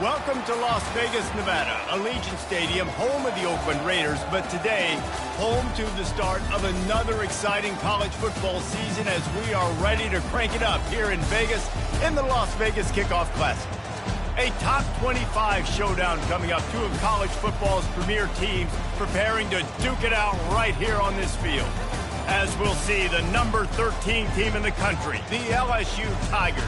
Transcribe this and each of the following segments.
Welcome to Las Vegas, Nevada, Allegiant Stadium, home of the Oakland Raiders, but today, home to the start of another exciting college football season as we are ready to crank it up here in Vegas in the Las Vegas Kickoff Classic. A top 25 showdown coming up, two of college football's premier teams preparing to duke it out right here on this field. As we'll see, the number 13 team in the country, the LSU Tigers,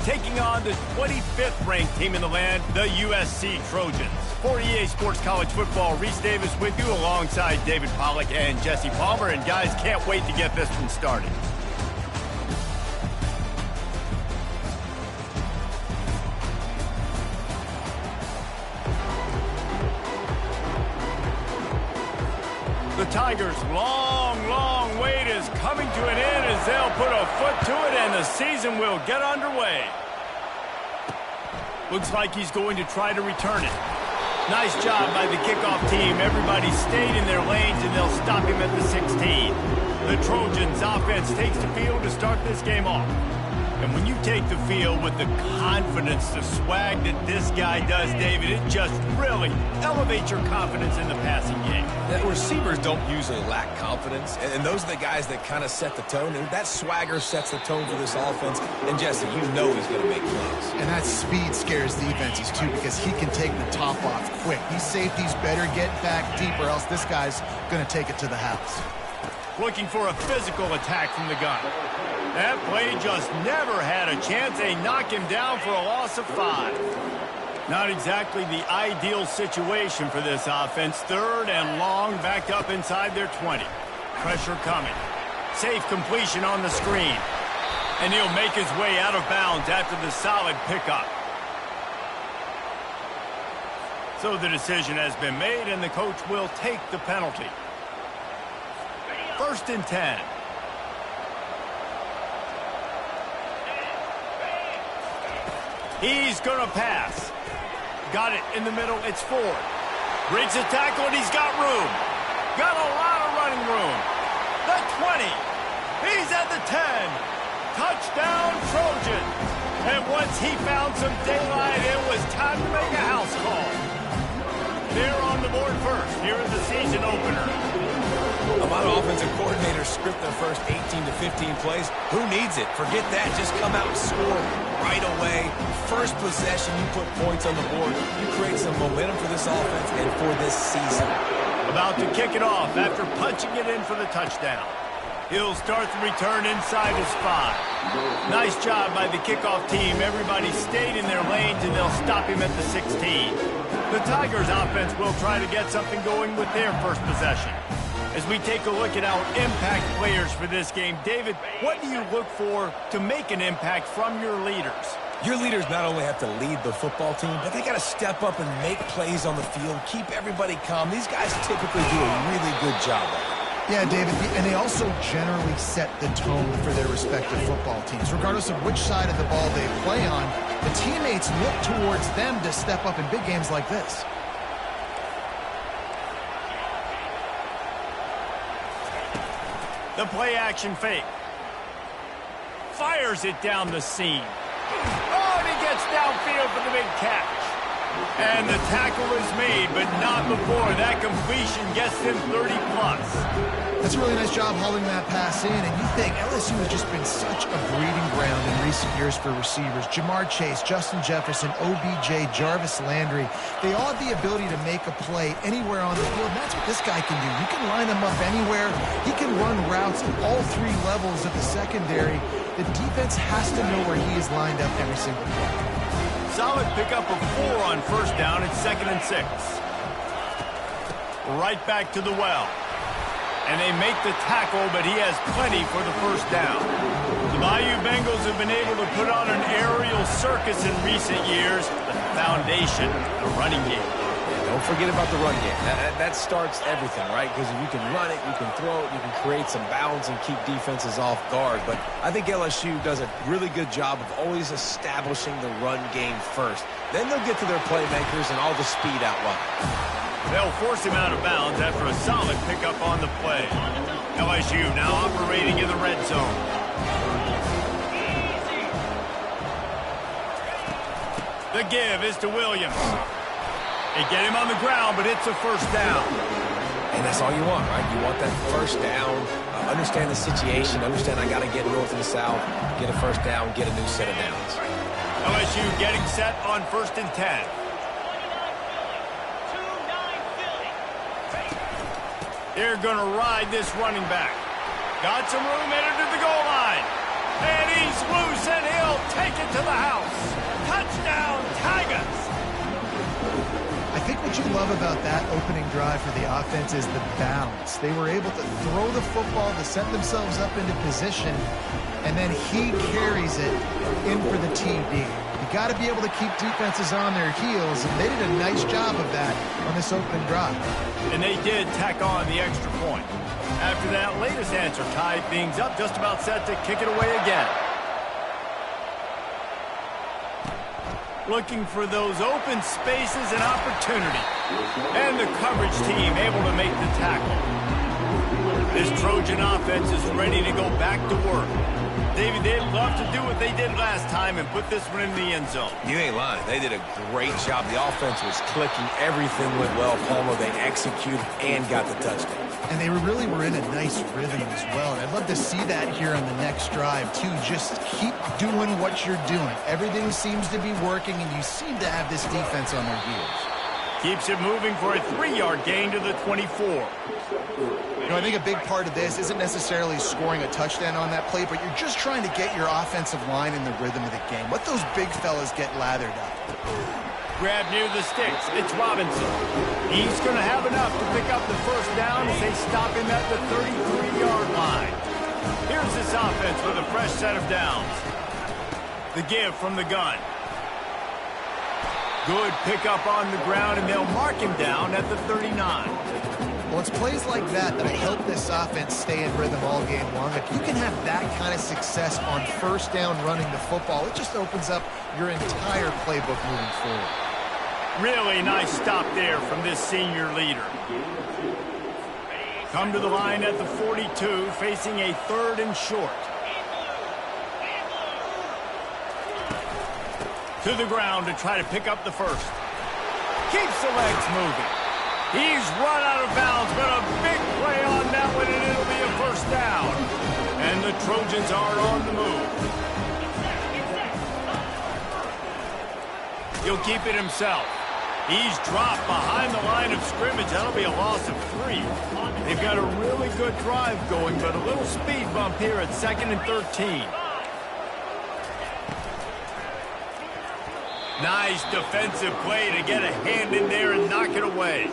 taking on the 25th ranked team in the land, the USC Trojans. For EA Sports College Football, Reese Davis with you alongside David Pollack and Jesse Palmer. And guys, can't wait to get this one started. The Tigers' long wait is coming to an end as they'll put a foot to it and the season will get underway. Looks like he's going to try to return it. Nice job by the kickoff team. Everybody stayed in their lanes and they'll stop him at the 16. The Trojans offense takes the field to start this game off. And when you take the field with the confidence, the swag that this guy does, David, it just really elevates your confidence in the passing game. The receivers don't usually lack confidence, and those are the guys that kind of set the tone. And that swagger sets the tone for this offense. And, Jesse, you know he's going to make plays. And that speed scares defenses, too, because he can take the top off quick. These safeties better get back deep or else this guy's going to take it to the house. Looking for a physical attack from the gun. That play just never had a chance. They knock him down for a loss of 5. Not exactly the ideal situation for this offense. Third and long, backed up inside their 20. Pressure coming. Safe completion on the screen. And he'll make his way out of bounds after the solid pickup. So the decision has been made, and the coach will take the penalty. 1st and 10. He's going to pass. Got it in the middle. It's Ford. Breaks a tackle, and he's got room. Got a lot of running room. The 20. He's at the 10. Touchdown, Trojans. And once he found some daylight, it was time to make a house call. They're on the board first here in the season opener. A lot of offensive coordinators script their first 18 to 15 plays. Who needs it? Forget that. Just come out and score right away. First possession, you put points on the board. You create some momentum for this offense and for this season. About to kick it off after punching it in for the touchdown. He'll start the return inside his 5. Nice job by the kickoff team. Everybody stayed in their lanes, and they'll stop him at the 16. The Tigers offense will try to get something going with their first possession. As we take a look at our impact players for this game, David, what do you look for to make an impact from your leaders? Your leaders not only have to lead the football team, but they got to step up and make plays on the field, keep everybody calm. These guys typically do a really good job of it. Yeah, David, and they also generally set the tone for their respective football teams. Regardless of which side of the ball they play on, the teammates look towards them to step up in big games like this. The play action fake. Fires it down the seam. Oh, and he gets downfield for the big catch. And the tackle is made, but not before. That completion gets him 30-plus. That's a really nice job hauling that pass in, and you think LSU has just been such a breeding ground in recent years for receivers. Jamar Chase, Justin Jefferson, OBJ, Jarvis Landry, they all have the ability to make a play anywhere on the field, and that's what this guy can do. You can line him up anywhere. He can run routes at all 3 levels of the secondary. The defense has to know where he is lined up every single play. Solid pickup of 4 on first down. It's 2nd and 6. Right back to the well. And they make the tackle, but he has plenty for the first down. The Bayou Bengals have been able to put on an aerial circus in recent years. The foundation, the running game. Don't forget about the run game. That starts everything, right? Because if you can run it, you can throw it, you can create some bounds and keep defenses off guard. But I think LSU does a really good job of always establishing the run game first. Then they'll get to their playmakers and all the speed out wide. They'll force him out of bounds after a solid pickup on the play. LSU now operating in the red zone. The give is to Williams. They get him on the ground, but it's a first down. And that's all you want, right? You want that first down, understand the situation, understand I got to get north and south, get a first down, get a new set of downs. LSU getting set on 1st and 10. They're going to ride this running back. Got some room headed to the goal line. And he's loose, and he'll take it to the house. Touchdown, Tigers! I think what you love about that opening drive for the offense is the balance. They were able to throw the football to set themselves up into position, and then he carries it in for the TD. You got to be able to keep defenses on their heels, and they did a nice job of that on this opening drive. And they did tack on the extra point. After that latest answer tied things up, just about set to kick it away again. Looking for those open spaces and opportunity. And the coverage team able to make the tackle. This Trojan offense is ready to go back to work. David, they'd love to do what they did last time and put this one in the end zone. You ain't lying. They did a great job. The offense was clicking. Everything went well. Palmer, they executed and got the touchdown. And they really were in a nice rhythm as well. And I'd love to see that here on the next drive, too. Just keep doing what you're doing. Everything seems to be working, and you seem to have this defense on their heels. Keeps it moving for a 3-yard gain to the 24. You know, I think a big part of this isn't necessarily scoring a touchdown on that play, but you're just trying to get your offensive line in the rhythm of the game. Let those big fellas get lathered up. Grab near the sticks. It's Robinson. He's going to have enough to pick up the first down as they stop him at the 33-yard line. Here's this offense with a fresh set of downs. The give from the gun. Good pickup on the ground, and they'll mark him down at the 39. Well, it's plays like that that help this offense stay in rhythm all game long. If you can have that kind of success on first down running the football, it just opens up your entire playbook moving forward. Really nice stop there from this senior leader. Come to the line at the 42, facing a 3rd and short. To the ground to try to pick up the first. Keeps the legs moving. He's run out of bounds, but a big play on that one, and it'll be a first down. And the Trojans are on the move. He'll keep it himself. He's dropped behind the line of scrimmage. That'll be a loss of 3. They've got a really good drive going, but a little speed bump here at 2nd and 13. Nice defensive play to get a hand in there and knock it away.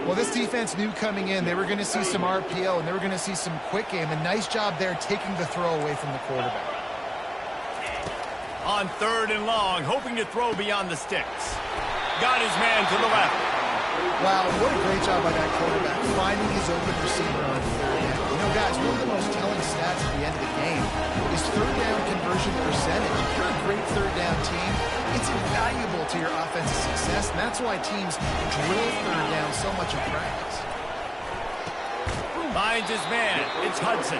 Well, this defense knew coming in they were going to see some RPO and they were going to see some quick game. A nice job there taking the throw away from the quarterback. On 3rd and long, hoping to throw beyond the sticks. Got his man to the left. Wow, what a great job by that quarterback, finding his open receiver on 3rd down. You know, guys, one of the most telling stats at the end of the game is 3rd down conversion percentage. If you're a great 3rd down team, it's invaluable to your offensive success, and that's why teams drill 3rd down so much in practice. Finds his man. It's Hudson.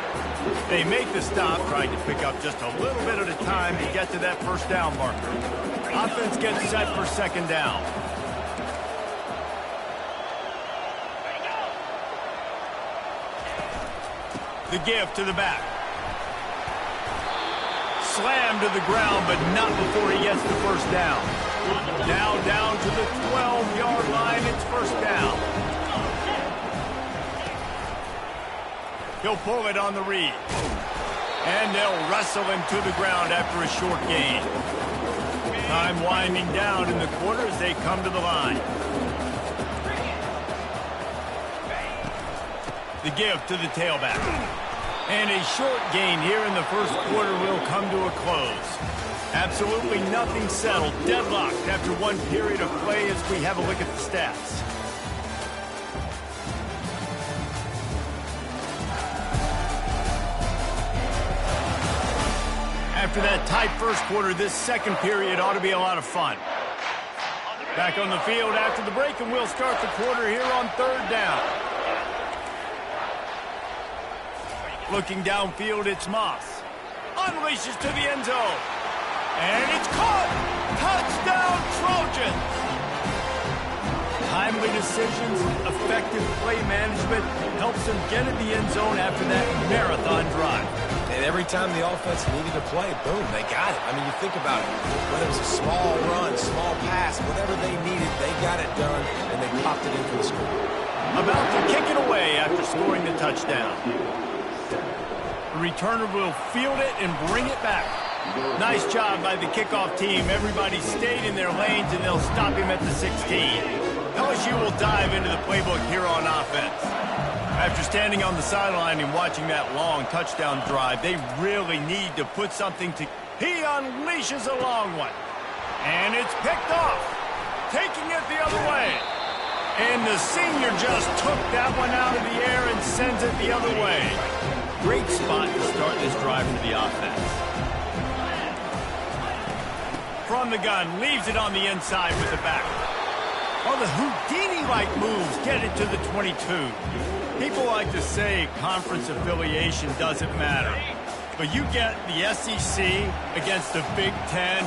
They make the stop, trying to pick up just a little bit at a time to get to that first down marker. Offense gets set for 2nd down. The give to the back. Slammed to the ground, but not before he gets the first down. Now down to the 12-yard line. It's first down. He'll pull it on the read. And they'll wrestle him to the ground after a short gain. Time winding down in the quarter as they come to the line. The give to the tailback. And a short gain here in the first quarter will come to a close. Absolutely nothing settled. Deadlocked after one period of play as we have a look at the stats. After that tight first quarter, this second period ought to be a lot of fun. Back on the field after the break, and we'll start the quarter here on 3rd down. Looking downfield, it's Moss. Unleashes to the end zone. And it's caught! Touchdown, Trojans! Timely decisions, effective play management helps them get in the end zone after that marathon drive. And every time the offense needed to play, boom, they got it. I mean, you think about it. Whether it was a small run, small pass, whatever they needed, they got it done, and they popped it in for the score. About to kick it away after scoring the touchdown. The returner will field it and bring it back. Nice job by the kickoff team. Everybody stayed in their lanes, and they'll stop him at the 16. LSU will dive into the playbook here on offense. After standing on the sideline and watching that long touchdown drive, they really need to put something to... He unleashes a long one. And it's picked off. Taking it the other way. And the senior just took that one out of the air and sends it the other way. Great spot to start this drive into the offense. From the gun, leaves it on the inside with the back. Well, the Houdini-like moves get it to the 22. People like to say conference affiliation doesn't matter. But you get the SEC against the Big Ten,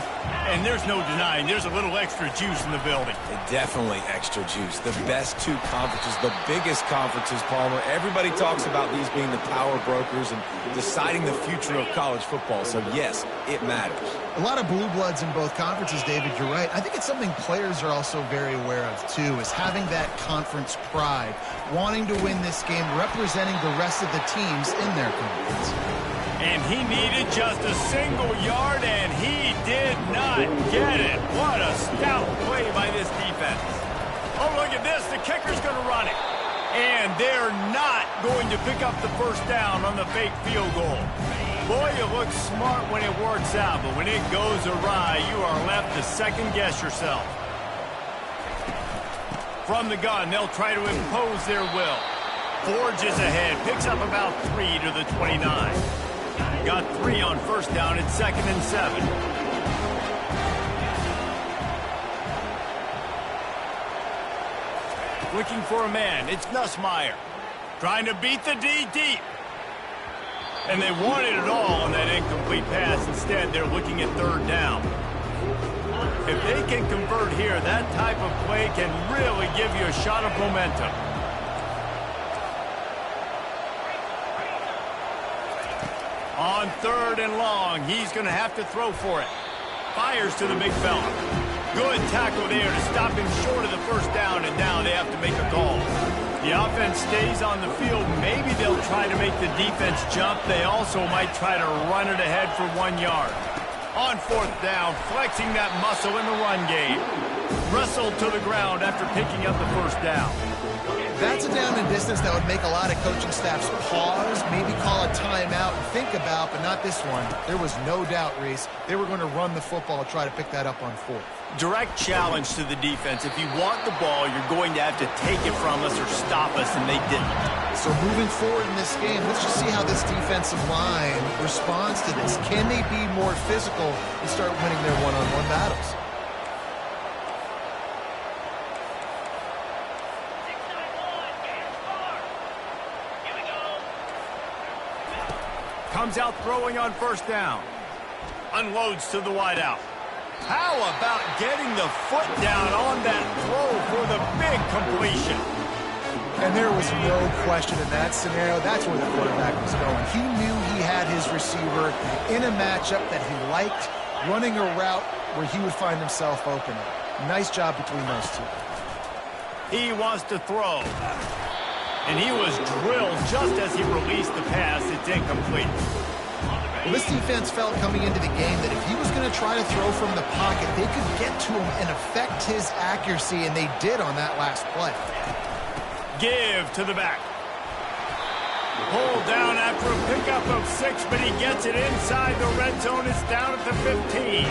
and there's no denying there's a little extra juice in the building. Definitely extra juice. The best two conferences, the biggest conferences, Palmer. Everybody talks about these being the power brokers and deciding the future of college football. So, yes, it matters. A lot of blue bloods in both conferences, David. You're right. I think it's something players are also very aware of, too, is having that conference pride, wanting to win this game, representing the rest of the teams in their conference. And he needed just a single yard, and he did not get it. What a stout play by this defense. Oh, look at this. The kicker's going to run it. And they're not going to pick up the first down on the fake field goal. Boy, it looks smart when it works out, but when it goes awry, you are left to second-guess yourself. From the gun, they'll try to impose their will. Forges ahead, picks up about 3 to the 29. Got 3 on first down at 2nd and 7. Looking for a man. It's Nussmeier. Trying to beat the D deep. And they wanted it all on that incomplete pass. Instead, they're looking at 3rd down. If they can convert here, that type of play can really give you a shot of momentum. On 3rd and long, he's going to have to throw for it. Fires to the big fella. Good tackle there to stop him short of the first down, and now they have to make a call. The offense stays on the field. Maybe they'll try to make the defense jump. They also might try to run it ahead for 1 yard. On 4th down, flexing that muscle in the run game. Wrestled to the ground after picking up the first down. That's a down and distance that would make a lot of coaching staffs pause, maybe call a timeout and think about, but not this one. There was no doubt, Reese, they were going to run the football, try to pick that up on 4th. Direct challenge to the defense. If you want the ball, you're going to have to take it from us or stop us, and they didn't. So moving forward in this game, let's just see how this defensive line responds to this. Can they be more physical and start winning their one-on-one battles? Comes out throwing on first down. Unloads to the wideout. How about getting the foot down on that throw for the big completion? And there was no question in that scenario. That's where the quarterback was going. He knew he had his receiver in a matchup that he liked, running a route where he would find himself open. Nice job between those two. He wants to throw. And he was drilled just as he released the pass. It's incomplete. Well, this defense felt coming into the game that if he was going to try to throw from the pocket, they could get to him and affect his accuracy, and they did on that last play. Give to the back. Pulled down after a pickup of 6, but he gets it inside the red zone. It's down at the 15.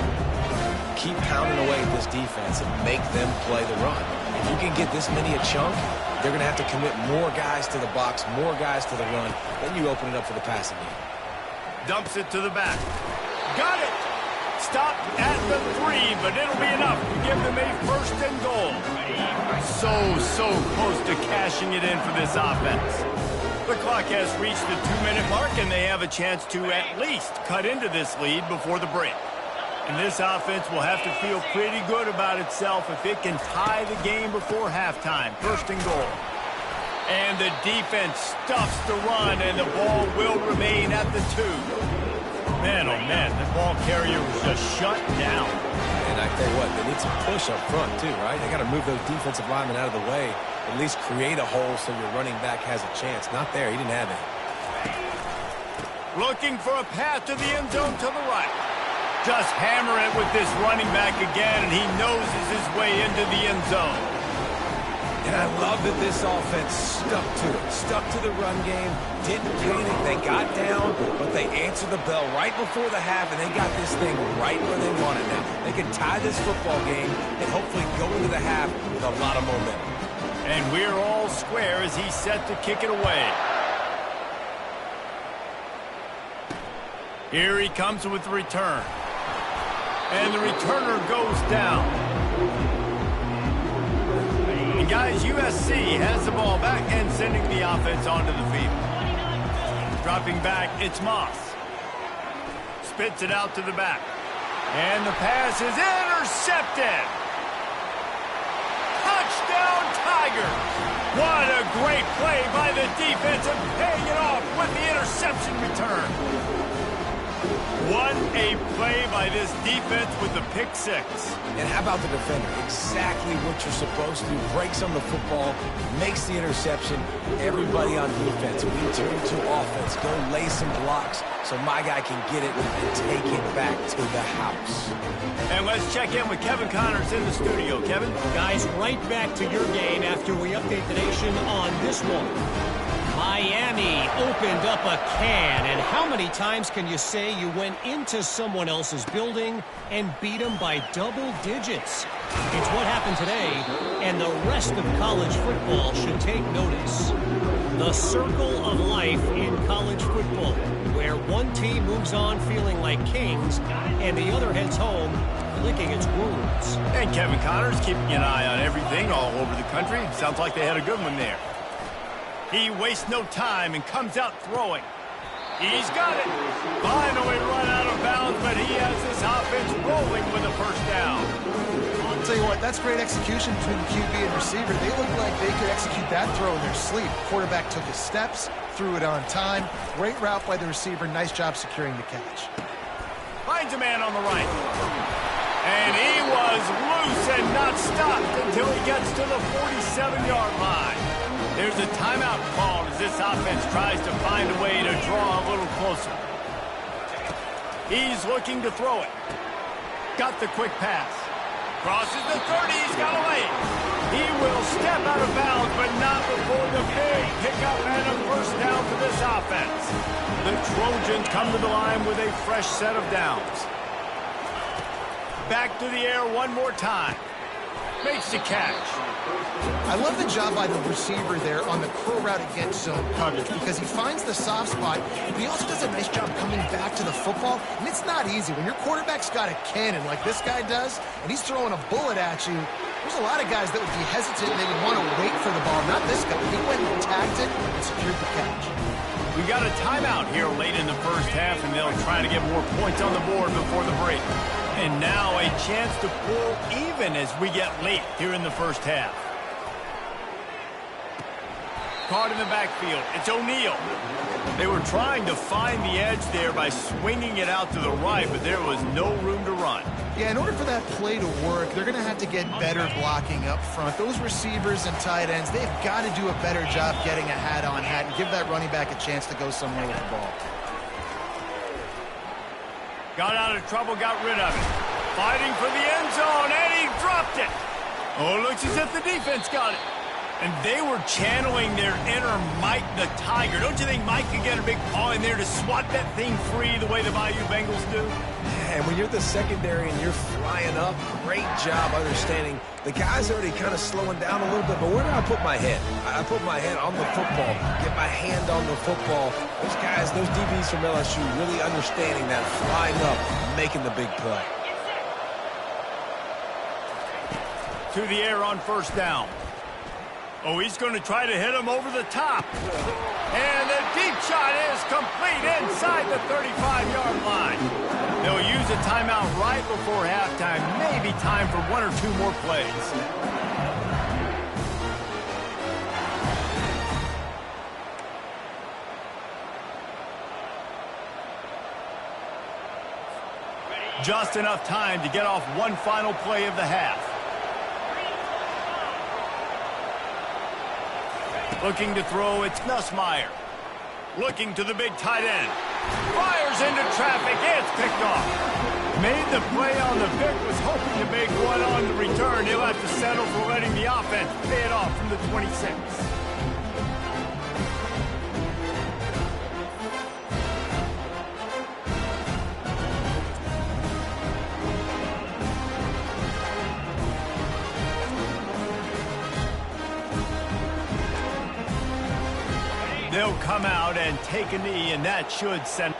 Keep pounding away at this defense and make them play the run. If you can get this many a chunk, they're going to have to commit more guys to the box, more guys to the run. Then you open it up for the passing game. Dumps it to the back. Got it! Stopped at the 3, but it'll be enough to give them a 1st and goal. So close to cashing it in for this offense. The clock has reached the 2-minute mark, and they have a chance to at least cut into this lead before the break. And this offense will have to feel pretty good about itself if it can tie the game before halftime. First and goal. And the defense stuffs the run, and the ball will remain at the 2. Man, oh man, the ball carrier was just shut down. And I tell you what, they need some push up front too, right? They got to move those defensive linemen out of the way, at least create a hole so your running back has a chance. Not there, he didn't have it. Looking for a path to the end zone to the right. Just hammer it with this running back again, and he noses his way into the end zone. And I love that this offense stuck to it. Stuck to the run game, didn't panic. They got down, but they answered the bell right before the half, and they got this thing right where they want it now. They can tie this football game and hopefully go into the half with a lot of momentum. And we're all square as he's set to kick it away. Here he comes with the return. And the returner goes down. And guys, USC has the ball back and sending the offense onto the field. Dropping back, it's Moss. Spits it out to the back. And the pass is intercepted. Touchdown, Tigers. What a great play by the defense and paying it off with the interception return. What a play by this defense with the pick 6. And how about the defender? Exactly what you're supposed to. Breaks on the football, makes the interception. Everybody on defense, we turn to offense. Go lay some blocks so my guy can get it and take it back to the house. And let's check in with Kevin Connors in the studio. Kevin? Guys, right back to your game after we update the nation on this one. Miami opened up a can, and how many times can you say you went into someone else's building and beat them by double digits? It's what happened today, and the rest of college football should take notice. The circle of life in college football, where one team moves on feeling like kings, and the other heads home licking its wounds. And Kevin Connors keeping an eye on everything all over the country. Sounds like they had a good one there. He wastes no time and comes out throwing. He's got it. Finally run out of bounds, but he has this offense rolling with a first down. I'll tell you what, that's great execution between the QB and receiver. They look like they could execute that throw in their sleep. Quarterback took his steps, threw it on time. Great route by the receiver. Nice job securing the catch. Finds a man on the right. And he was loose and not stopped until he gets to the 47-yard line. There's a timeout called as this offense tries to find a way to draw a little closer. He's looking to throw it. Got the quick pass. Crosses the 30. He's got a lane. He will step out of bounds, but not before the big pickup and a first down for this offense. The Trojans come to the line with a fresh set of downs. Back to the air one more time. Makes the catch. I love the job by the receiver there on the curl route against zone coverage because he finds the soft spot, but he also does a nice job coming back to the football, and it's not easy. When your quarterback's got a cannon like this guy does, and he's throwing a bullet at you, there's a lot of guys that would be hesitant and they would want to wait for the ball. Not this guy. He went and attacked it and secured the catch. We got a timeout here late in the first half, and they'll try to get more points on the board before the break. And now a chance to pull even as we get late here in the first half. Caught in the backfield. It's O'Neal. They were trying to find the edge there by swinging it out to the right, but there was no room to run. Yeah, in order for that play to work, they're going to have to get better blocking up front. Those receivers and tight ends, they've got to do a better job getting a hat-on-hat and give that running back a chance to go somewhere with the ball. Got out of trouble, got rid of it. Fighting for the end zone, and he dropped it. Oh, looks as if the defense got it. And they were channeling their inner Mike the Tiger. Don't you think Mike could get a big paw in there to swat that thing free the way the Bayou Bengals do? And when you're the secondary and you're flying up, great job understanding. The guy's already kind of slowing down a little bit, but where do I put my head? I put my head on the football, get my hand on the football. Those guys, those DBs from LSU really understanding that, flying up, making the big play. To the air on first down. Oh, he's going to try to hit him over the top. And the deep shot is complete inside the 35-yard line. They'll use a timeout right before halftime. Maybe time for one or two more plays. Just enough time to get off one final play of the half. Looking to throw, it's Nussmeier. Looking to the big tight end. Fires into traffic, it's picked off. Made the play on the Vic, was hoping to make one on the return. He'll have to settle for letting the offense pay it off from the 26. They'll come out and take a knee, and that should send...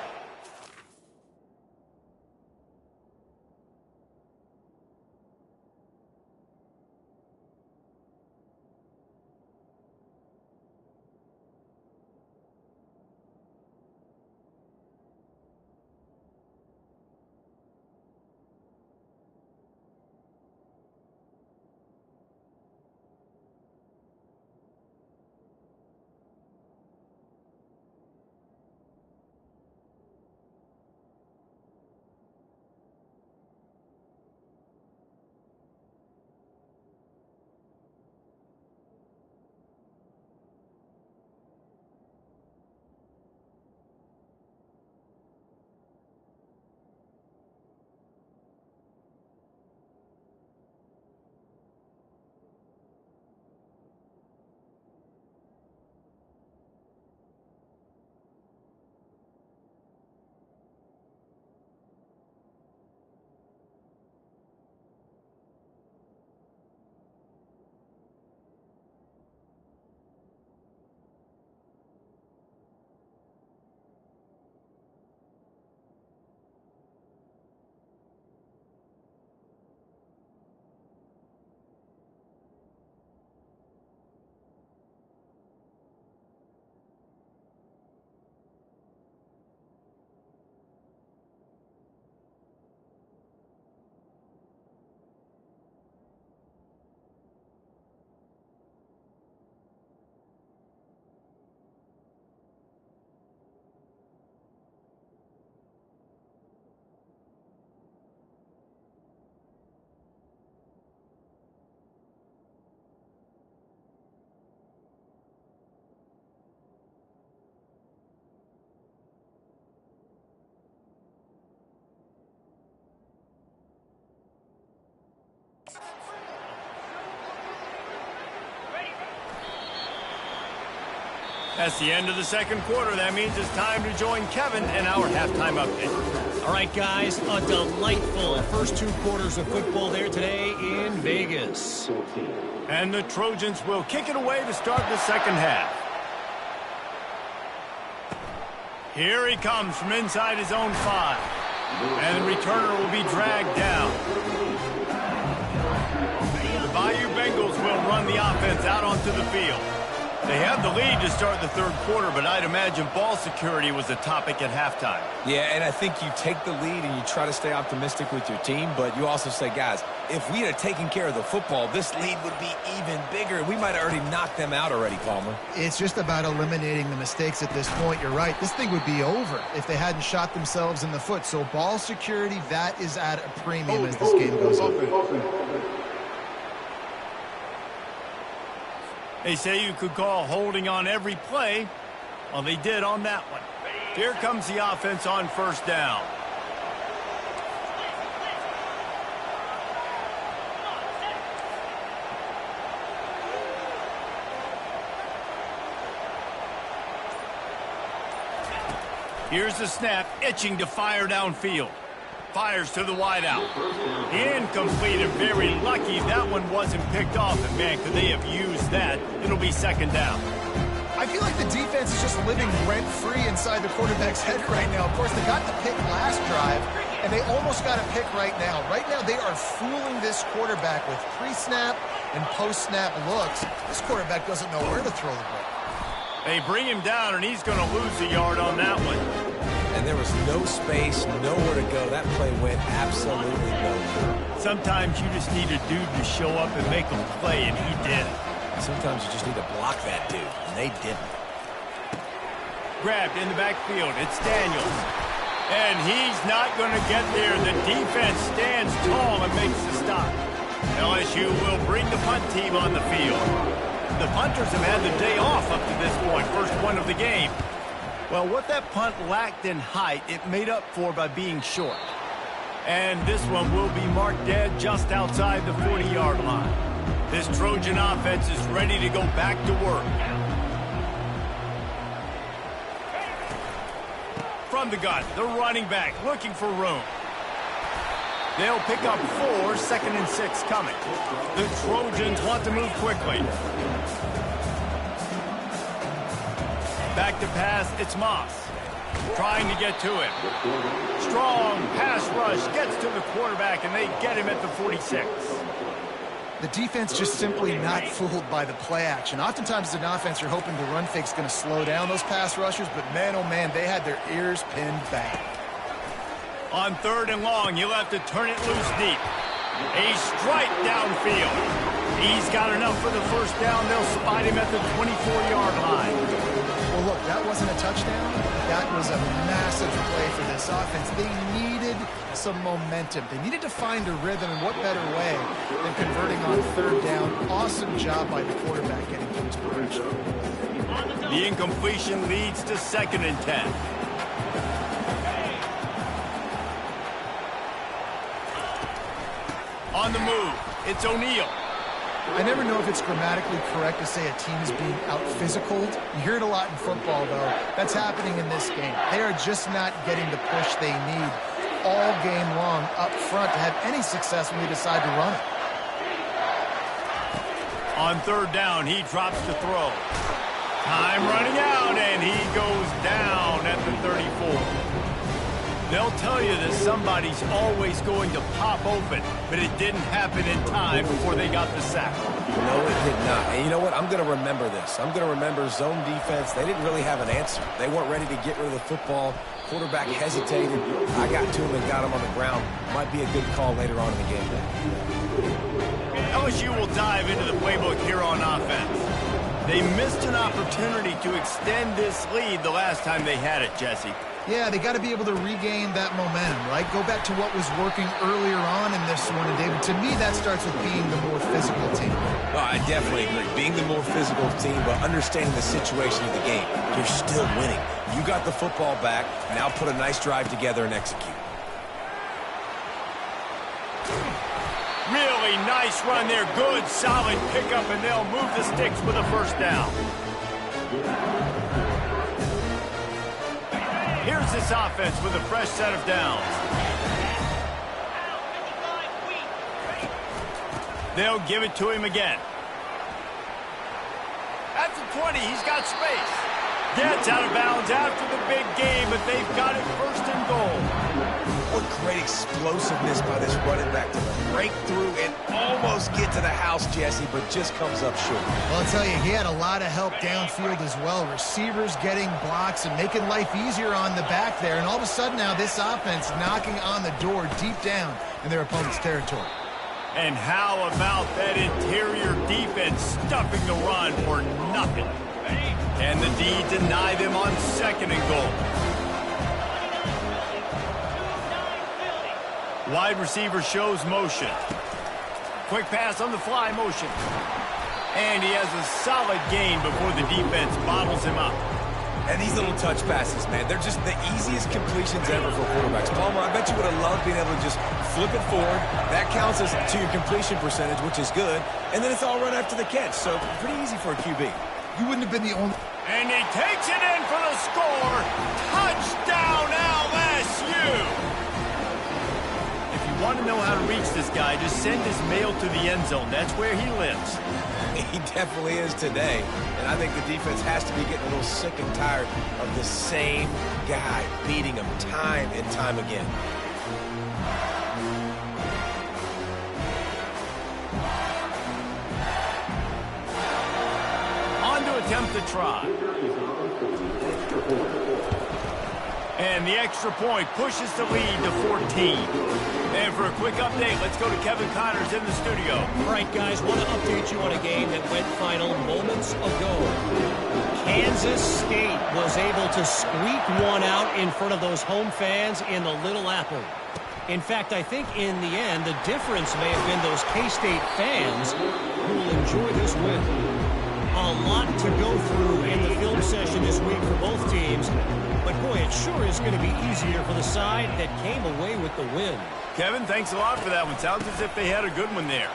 That's the end of the second quarter. That means it's time to join Kevin in our halftime update. All right, guys, a delightful first two quarters of football there today in Vegas. And the Trojans will kick it away to start the second half. Here he comes from inside his own 5. And the returner will be dragged down. The Bayou Bengals will run the offense out onto the field. They have the lead to start the third quarter, but I'd imagine ball security was a topic at halftime. Yeah, and I think you take the lead and you try to stay optimistic with your team, but you also say, guys, if we had taken care of the football, this lead would be even bigger. We might have already knocked them out already, Palmer. It's just about eliminating the mistakes at this point. You're right. This thing would be over if they hadn't shot themselves in the foot. So ball security, that is at a premium as this game goes on. They say you could call holding on every play. Well, they did on that one. Here comes the offense on first down. Here's the snap, itching to fire downfield. Fires to the wideout. Incomplete and very lucky that one wasn't picked off. And, man, could they have used that? It'll be second down. I feel like the defense is just living rent-free inside the quarterback's head right now. Of course, they got the pick last drive, and they almost got a pick right now. Right now, they are fooling this quarterback with pre-snap and post-snap looks. This quarterback doesn't know where to throw the ball. They bring him down, and he's going to lose a yard on that one. And there was no space, nowhere to go. That play went absolutely nowhere. Sometimes you just need a dude to show up and make a play, and he did. Sometimes you just need to block that dude, and they didn't. Grabbed in the backfield. It's Daniels. And he's not going to get there. The defense stands tall and makes the stop. LSU will bring the punt team on the field. The punters have had the day off up to this point. First one of the game. Well, what that punt lacked in height, it made up for by being short. And this one will be marked dead just outside the 40-yard line. This Trojan offense is ready to go back to work. From the gun, the running back looking for room. They'll pick up 4, 2nd and 6 coming. The Trojans want to move quickly. Back to pass, it's Moss. Trying to get to him. Strong pass rush gets to the quarterback, and they get him at the 46. The defense just simply not fooled by the play action. Oftentimes as an offense, you're hoping the run fake's going to slow down those pass rushers, but man, oh man, they had their ears pinned back. On 3rd and long, he'll have to turn it loose deep. A strike downfield. He's got enough for the first down. They'll spot him at the 24-yard line. Well, look, that wasn't a touchdown. That was a massive play for this offense. They needed some momentum. They needed to find a rhythm, and what better way than converting on 3rd down. Awesome job by the quarterback getting to his progression. The incompletion leads to 2nd and 10. On the move, it's O'Neal. I never know if it's grammatically correct to say a team is being out-physicaled. You hear it a lot in football, though. That's happening in this game. They are just not getting the push they need all game long up front to have any success when they decide to run it. On 3rd down, he drops to throw. Time running out, and he goes down at the 34. They'll tell you that somebody's always going to pop open, but it didn't happen in time before they got the sack. No, it did not. And you know what? I'm going to remember this. I'm going to remember zone defense. They didn't really have an answer. They weren't ready to get rid of the football. Quarterback hesitated. I got to him and got him on the ground. Might be a good call later on in the game. LSU will dive into the playbook here on offense. They missed an opportunity to extend this lead the last time they had it, Jesse. Yeah, they got to be able to regain that momentum, right? Go back to what was working earlier on in this one. And, David, to me, that starts with being the more physical team. Oh, I definitely agree. Being the more physical team, but understanding the situation of the game. You're still winning. You got the football back. Now put a nice drive together and execute. Really nice run there. Good, solid pickup, and they'll move the sticks with a first down. Here's this offense with a fresh set of downs. They'll give it to him again. At the 20, he's got space. Gets out of bounds after the big game, but they've got it 1st and goal. What great explosiveness by this running back to break through and almost get to the house, Jesse, but just comes up short. Well, I'll tell you, he had a lot of help downfield as well. Receivers getting blocks and making life easier on the back there. And all of a sudden now this offense knocking on the door deep down in their opponent's territory. And how about that interior defense stuffing the run for nothing? And the D deny them on 2nd and goal. Wide receiver shows motion. Quick pass on the fly motion. And he has a solid gain before the defense bottles him up. And these little touch passes, man, they're just the easiest completions ever for quarterbacks. Palmer, I bet you would have loved being able to just flip it forward. That counts as to your completion percentage, which is good. And then it's all run after the catch, so pretty easy for a QB. You wouldn't have been the only... And he takes it in for the score. Touchdown, LSU! Want to know how to reach this guy, just send his mail to the end zone. That's where he lives. He definitely is today. And I think the defense has to be getting a little sick and tired of the same guy beating him time and time again. On to attempt to try. And the extra point pushes the lead to 14. And for a quick update, let's go to Kevin Connors in the studio. All right, guys, want to update you on a game that went final moments ago. Kansas State was able to squeak one out in front of those home fans in the Little Apple. In fact, I think in the end, the difference may have been those K-State fans who will enjoy this win. A lot to go through in the film session this week for both teams. But, boy, it sure is going to be easier for the side that came away with the win. Kevin, thanks a lot for that one. Sounds as if they had a good one there.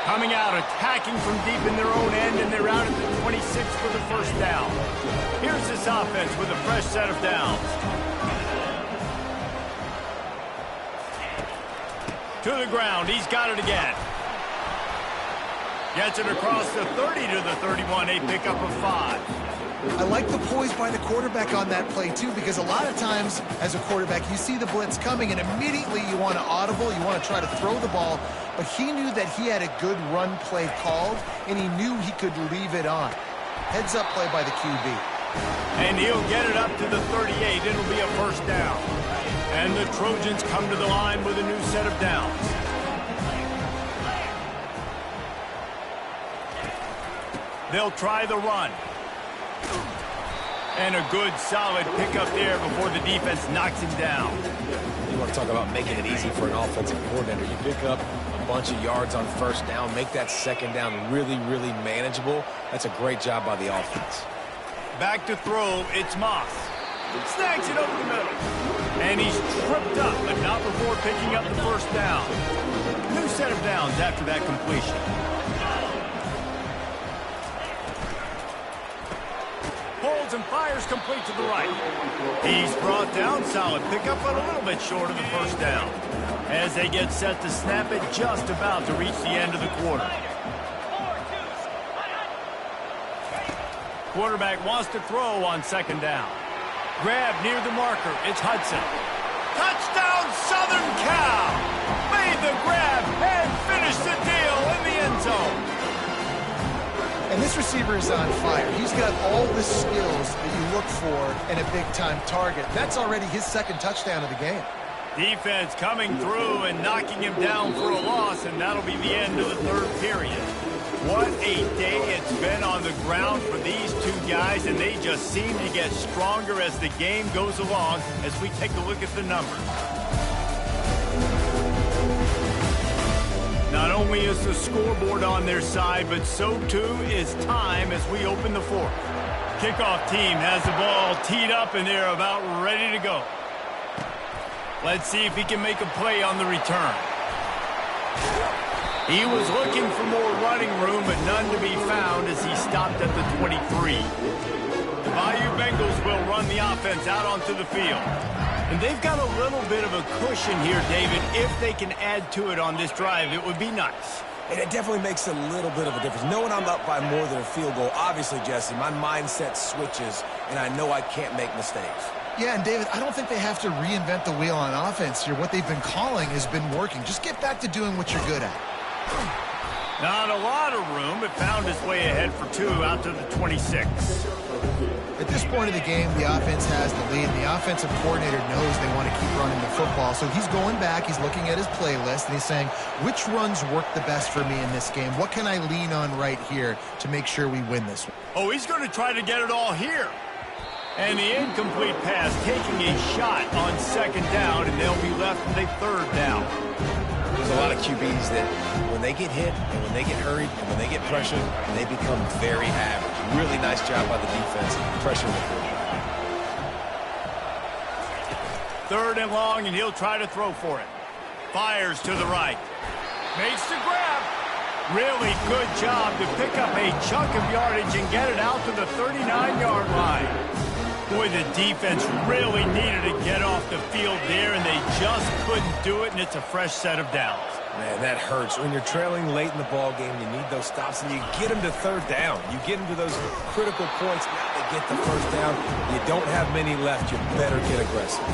Coming out, attacking from deep in their own end, and they're out at the 26 for the first down. Here's this offense with a fresh set of downs. To the ground, he's got it again. Gets it across the 30 to the 31, a pickup of 5. I like the poise by the quarterback on that play, too, because a lot of times as a quarterback, you see the blitz coming, and immediately you want to audible, you want to try to throw the ball, but he knew that he had a good run play called, and he knew he could leave it on. Heads-up play by the QB. And he'll get it up to the 38. It'll be a first down. And the Trojans come to the line with a new set of downs. They'll try the run. And a good, solid pickup there before the defense knocks him down. You want to talk about making it easy for an offensive coordinator. You pick up a bunch of yards on first down, make that second down really, really manageable. That's a great job by the offense. Back to throw, it's Moss. Snags it over the middle. And he's tripped up, but not before picking up the first down. New set of downs after that completion. Holds and fires complete to the right. He's brought down, solid pickup, but a little bit short of the first down. As they get set to snap it, just about to reach the end of the quarter. Quarterback wants to throw on second down. Grab near the marker. It's Hudson. Touchdown, Southern Cal! Made the grab and finished the deal in the end zone. And this receiver is on fire. He's got all the skills that you look for in a big-time target. That's already his second touchdown of the game. Defense coming through and knocking him down for a loss, and that'll be the end of the third period. What a day it's been on the ground for these two guys, and they just seem to get stronger as the game goes along as we take a look at the numbers. Not only is the scoreboard on their side, but so too is time as we open the fourth. Kickoff team has the ball teed up, and they're about ready to go. Let's see if he can make a play on the return. He was looking for more running room, but none to be found as he stopped at the 23. The Bayou Bengals will run the offense out onto the field. And they've got a little bit of a cushion here, David. If they can add to it on this drive, it would be nice. And it definitely makes a little bit of a difference. Knowing I'm up by more than a field goal, obviously, Jesse, my mindset switches, and I know I can't make mistakes. Yeah, and David, I don't think they have to reinvent the wheel on offense here. What they've been calling has been working. Just get back to doing what you're good at. Not a lot of room. It found its way ahead for 2 out to the 26. At this point of the game, the offense has the lead, and the offensive coordinator knows they want to keep running the football. So he's going back, he's looking at his playlist, and he's saying, which runs work the best for me in this game? What can I lean on right here to make sure we win this one? Oh, he's going to try to get it all here. And the incomplete pass taking a shot on second down, and they'll be left with a third down. There's a lot of QBs that when they get hit and when they get hurried and when they get pressured, they become very average. Really nice job by the defense pressuring the quarterback. Third and long, and he'll try to throw for it. Fires to the right. Makes the grab. Really good job to pick up a chunk of yardage and get it out to the 39-yard line. Boy, the defense really needed to get off the field there, and they just couldn't do it, and it's a fresh set of downs. Man, that hurts. When you're trailing late in the ball game, you need those stops, and you get them to third down. You get them to those critical points. Now they get the first down. You don't have many left. You better get aggressive.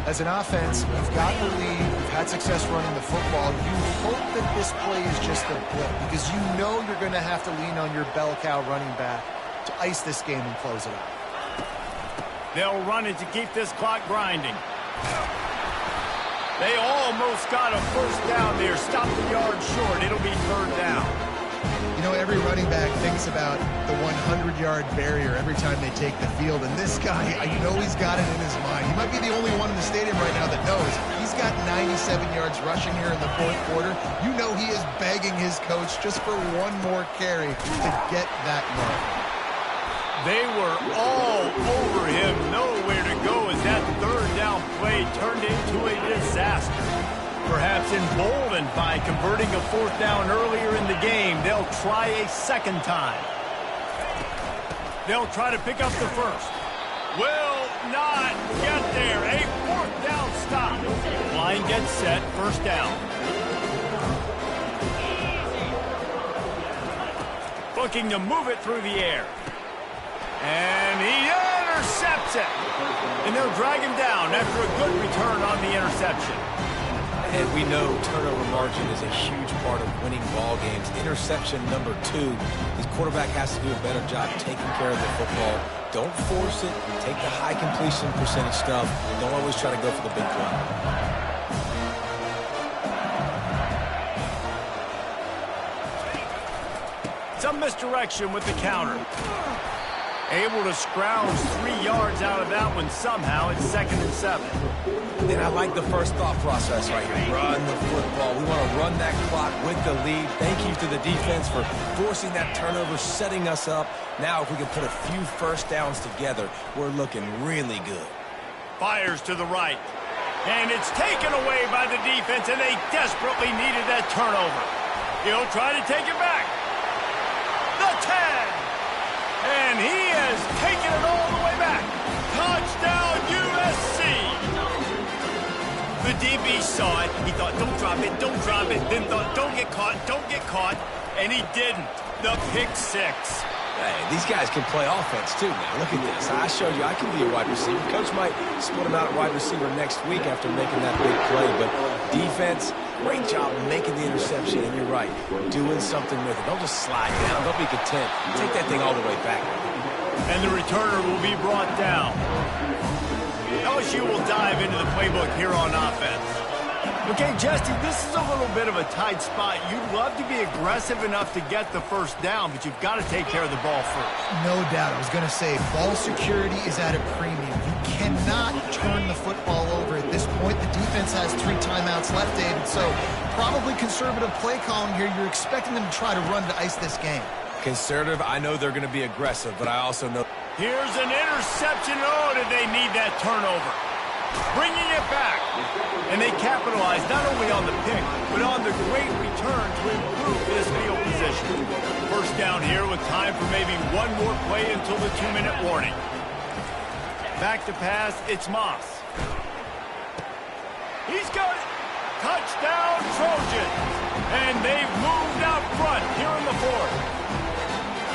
As an offense, you've got the lead, you've had success running the football. You hope that this play is just a blip, because you know you're going to have to lean on your bell cow running back to ice this game and close it out. They'll run it to keep this clock grinding. They almost got a first down there. Stop the yard short. It'll be third down. You know, every running back thinks about the 100-yard barrier every time they take the field. And this guy, you know he's got it in his mind. He might be the only one in the stadium right now that knows. He's got 97 yards rushing here in the fourth quarter. You know he is begging his coach just for one more carry to get that yard. They were all over him. Nowhere to go as that third down play turned into a disaster. Perhaps emboldened by converting a fourth down earlier in the game, they'll try a second time. They'll try to pick up the first. Will not get there. A fourth down stop. Line gets set. First down. Looking to move it through the air. And he intercepts it. And they'll drag him down after a good return on the interception. And we know turnover margin is a huge part of winning ball games. Interception number 2. His quarterback has to do a better job taking care of the football. Don't force it. Take the high completion percentage stuff. Don't always try to go for the big play. Some misdirection with the counter. Able to scrounge 3 yards out of that one somehow. It's 2nd and 7. And I like the first thought process right here. Run the football. We want to run that clock with the lead. Thank you to the defense for forcing that turnover, setting us up. Now if we can put a few first downs together, we're looking really good. Fires to the right. And it's taken away by the defense, and they desperately needed that turnover. He'll try to take it back. The 10. And he has taken it all the way back. Touchdown, USC. The DB saw it. He thought, don't drop it, don't drop it. Then thought, don't get caught. And he didn't. The pick 6. Hey, these guys can play offense too now. Look at this. I showed you I can be a wide receiver. Coach might split him out at wide receiver next week after making that big play. But defense, great job making the interception. And you're right, doing something with it. Don't just slide down. Don't be content. Take that thing all the way back. And the returner will be brought down. LSU will dive into the playbook here on offense. Okay, Jesse, this is a little bit of a tight spot. You'd love to be aggressive enough to get the first down, but you've got to take care of the ball first. No doubt. I was going to say, ball security is at a premium. You cannot turn the football over at this point. The defense has 3 timeouts left, David, so probably conservative play calling here. You're expecting them to try to run to ice this game. Conservative, I know they're going to be aggressive, but I also know... Here's an interception. Oh, did they need that turnover? Bringing it back. And they capitalize not only on the pick, but on the great return to improve this field position. First down here with time for maybe one more play until the 2-minute warning. Back to pass, it's Moss. He's got it. Touchdown, Trojans. And they've moved out front here in the 4th.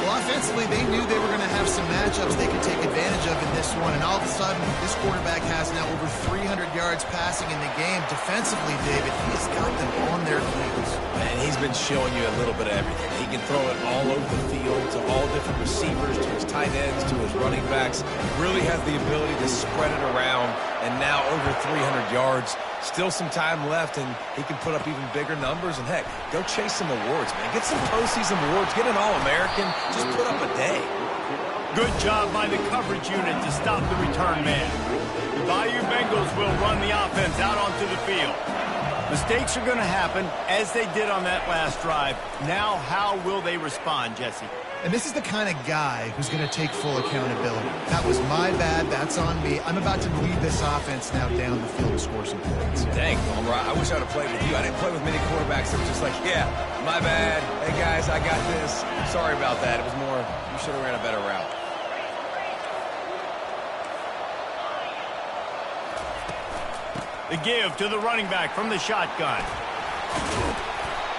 Well, offensively, they knew they were going to have some matchups they could take advantage of in this one, and all of a sudden, this quarterback has now over 300 yards passing in the game. Defensively, David, he's got them on their heels. And he's been showing you a little bit of everything. He can throw it all over the field to all different receivers, to his tight ends, to his running backs. Really has the ability to spread it around, and now over 300 yards. Still some time left, and he can put up even bigger numbers. And, heck, go chase some awards, man. Get some postseason awards. Get an All-American. Just put up a day. Good job by the coverage unit to stop the return man. The Bayou Bengals will run the offense out onto the field. Mistakes are going to happen, as they did on that last drive. Now, how will they respond, Jesse? And this is the kind of guy who's going to take full accountability. That was my bad. That's on me. I'm about to lead this offense now down the field to score some points. Dang, Palmer, I wish I would have played with you. I didn't play with many quarterbacks that were just like, yeah, my bad. Hey, guys, I got this. Sorry about that. It was more, you should have ran a better route. The give to the running back from the shotgun.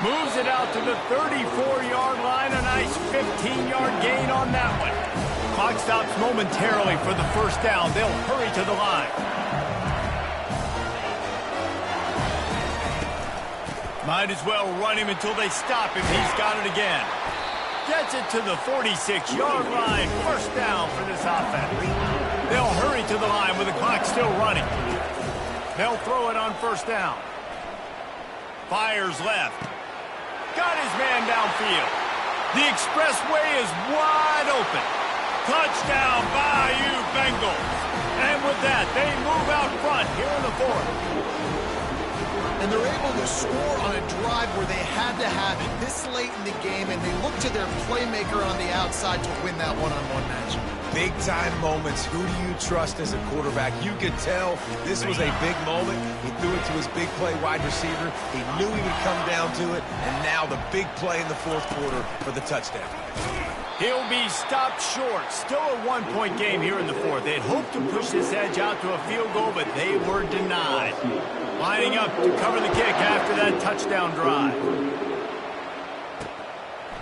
Moves it out to the 34-yard line. A nice 15-yard gain on that one. Clock stops momentarily for the first down. They'll hurry to the line. Might as well run him until they stop him. He's got it again. Gets it to the 46-yard line. First down for this offense. They'll hurry to the line with the clock still running. They'll throw it on first down. Fires left. Got his man downfield. The expressway is wide open. Touchdown, Bayou Bengals. And with that, they move out front here in the fourth. And they're able to score on a drive where they had to have it this late in the game, and they look to their playmaker on the outside to win that one-on-one matchup. Big-time moments. Who do you trust as a quarterback? You could tell this was a big moment. He threw it to his big play wide receiver. He knew he would come down to it, and now the big play in the fourth quarter for the touchdown. He'll be stopped short. Still a one-point game here in the fourth. They'd hoped to push this edge out to a field goal, but they were denied. Lining up to cover the kick after that touchdown drive.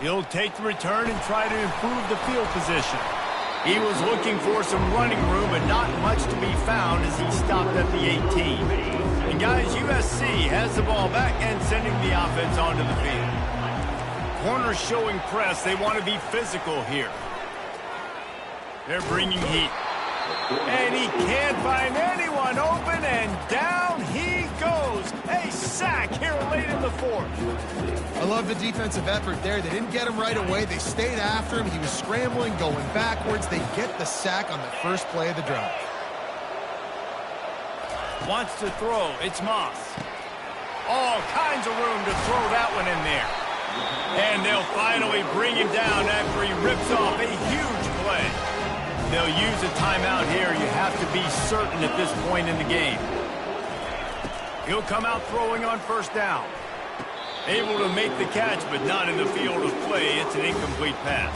He'll take the return and try to improve the field position. He was looking for some running room, but not much to be found as he stopped at the 18. And guys, USC has the ball back and sending the offense onto the field. Corners showing press. They want to be physical here. They're bringing heat. And he can't find anyone open, and down he goes. A sack here late in the fourth. I love the defensive effort there. They didn't get him right away. They stayed after him. He was scrambling, going backwards. They get the sack on the first play of the drive. Wants to throw. It's Moss. All kinds of room to throw that one in there. And they'll finally bring him down after he rips off a huge play. They'll use a timeout here. You have to be certain at this point in the game. He'll come out throwing on first down. Able to make the catch, but not in the field of play. It's an incomplete pass.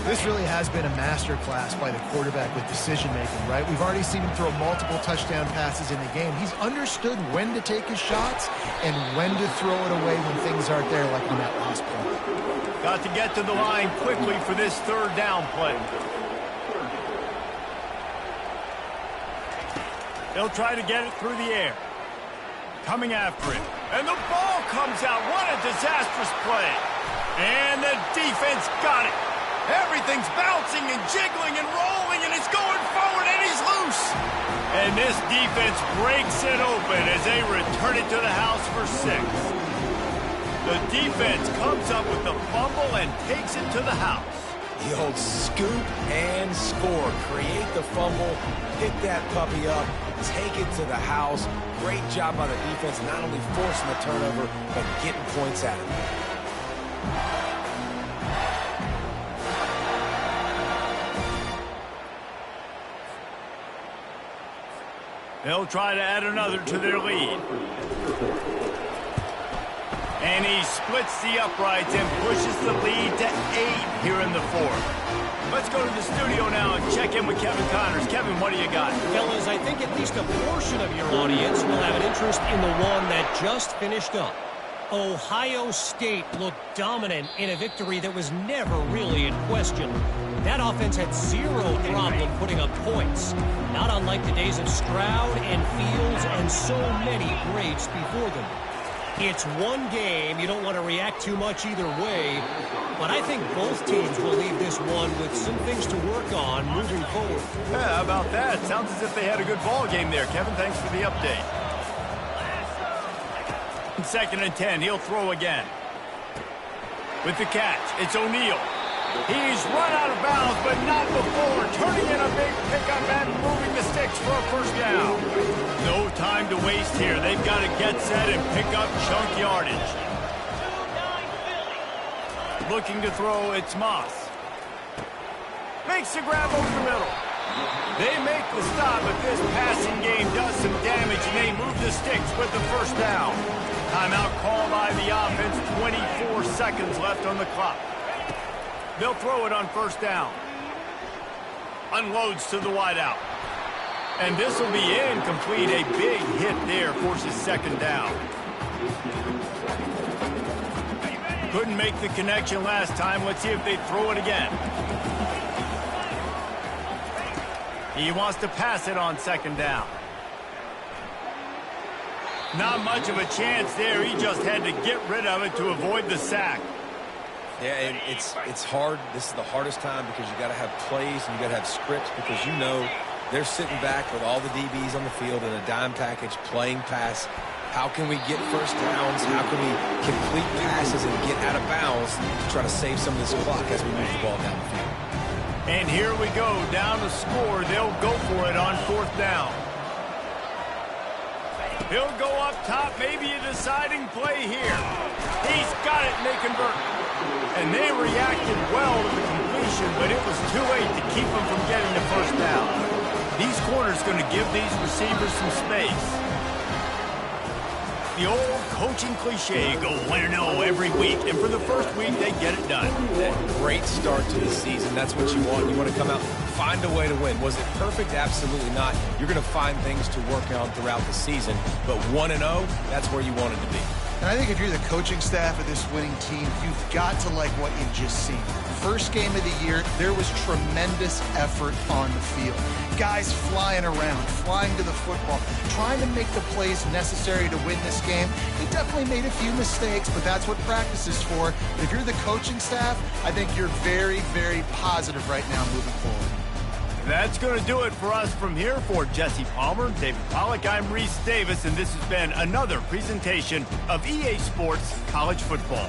This really has been a masterclass by the quarterback with decision-making, right? We've already seen him throw multiple touchdown passes in the game. He's understood when to take his shots and when to throw it away when things aren't there, like on that last play. Got to get to the line quickly for this third down play. They'll try to get it through the air. Coming after it. And the ball comes out. What a disastrous play. And the defense got it. Everything's bouncing and jiggling and rolling, and it's going forward, and he's loose. And this defense breaks it open as they return it to the house for 6. The defense comes up with the fumble and takes it to the house. The old scoop and score. Create the fumble, pick that puppy up, take it to the house. Great job by the defense, not only forcing the turnover, but getting points out of it. They'll try to add another to their lead. And he splits the uprights and pushes the lead to 8 here in the fourth. Let's go to the studio now and check in with Kevin Connors. Kevin, what do you got? Fellas, I think at least a portion of your audience will have an interest in the one that just finished up. Ohio State looked dominant in a victory that was never really in question. That offense had zero problem putting up points, not unlike the days of Stroud and Fields and so many greats before them. It's one game. You don't want to react too much either way, but I think both teams will leave this one with some things to work on moving forward. Yeah, how about that? Sounds as if they had a good ball game there. Kevin, thanks for the update. 2nd and 10, he'll throw again. With the catch, it's O'Neal. He's run out of bounds, but not before. Turning in a big pickup and moving the sticks for a first down. No time to waste here. They've got to get set and pick up chunk yardage. Looking to throw, it's Moss. Makes the grab over the middle. They make the stop, but this passing game does some damage, and they move the sticks with the first down. Timeout called by the offense. 24 seconds left on the clock. They'll throw it on first down. Unloads to the wideout. And this will be incomplete. A big hit there forces second down. Couldn't make the connection last time. Let's see if they throw it again. He wants to pass it on second down. Not much of a chance there. He just had to get rid of it to avoid the sack. Yeah, and it's hard. This is the hardest time because you got to have plays and you got to have scripts because you know They're sitting back with all the DBs on the field in a dime package, playing pass. How can we get first downs? How can we complete passes and get out of bounds to try to save some of this clock as we move the ball down the field? And here we go, down to score. They'll go for it on 4th down. He'll go up top, maybe a deciding play here. He's got it, and they convert. And they reacted well to the completion, but it was too late to keep them from getting the first down. These corners going to give these receivers some space. The old coaching cliche, go 1-0 every week, and for the first week, they get it done. That great start to the season, that's what you want. You want to come out, find a way to win. Was it perfect? Absolutely not. You're going to find things to work on throughout the season, but 1-0, that's where you want it to be. And I think if you're the coaching staff of this winning team, you've got to like what you've just seen. First game of the year, there was tremendous effort on the field. Guys flying around, flying to the football, trying to make the plays necessary to win this game. He definitely made a few mistakes, but that's what practice is for. But if you're the coaching staff, I think you're very, very positive right now moving forward. That's going to do it for us from here. For Jesse Palmer, David Pollack, I'm Reese Davis, and this has been another presentation of EA Sports College Football.